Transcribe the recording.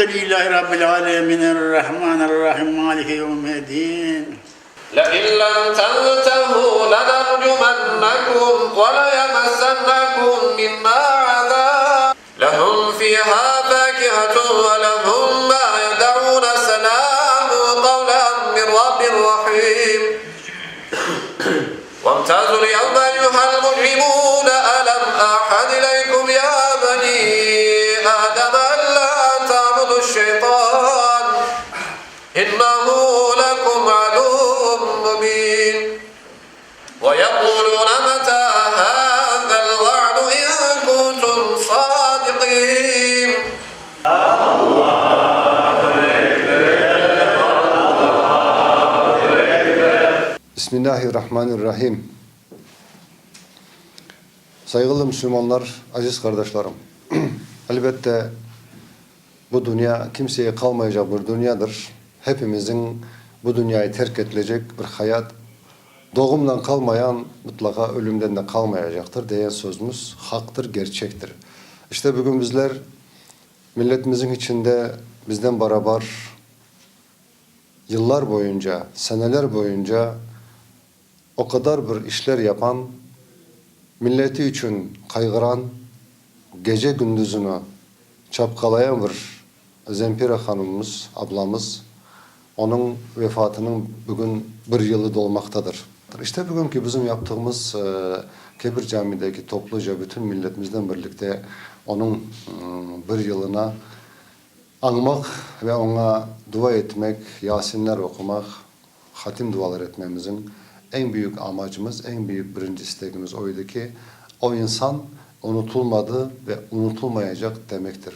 Elhamdülillahi Rabbil alemin. Errahmanirrahim. Maliki yevmiddin. لئن لم تنتهوا لنرجمنكم وليمسنكم منا عذاب لهم فيها فاكهة ولهم ما يدعون سلام قولا من رب رحيم وامتازوا اليوم أيها المجرمون ألم أعهد إليكم يا بني آدم ألا تعبدوا الشيطان إنه لكم عدو مبين ويقولون متى هذا الوعد إن كنتم صادقين Bismillahirrahmanirrahim. Saygılı Müslümanlar, aziz kardeşlerim. Elbette bu dünya kimseye kalmayacak bir dünyadır. Hepimizin bu dünyayı terk edilecek bir hayat, doğumdan kalmayan mutlaka ölümden de kalmayacaktır diyen sözümüz haktır, gerçektir. İşte bugün bizler milletimizin içinde bizden beraber yıllar boyunca, seneler boyunca o kadar bir işler yapan, milleti için kaygıran, gece gündüzünü çapkalayan bir Zemfire hanımımız, ablamız, onun vefatının bugün bir yılı dolmaktadır. İşte bugünkü bizim yaptığımız Kebir Camii'deki topluca bütün milletimizden birlikte onun bir yılına anmak ve ona dua etmek, Yasinler okumak, hatim dualar etmemizin en büyük amacımız, en büyük birinci isteğimiz oydu ki o insan unutulmadı ve unutulmayacak demektir.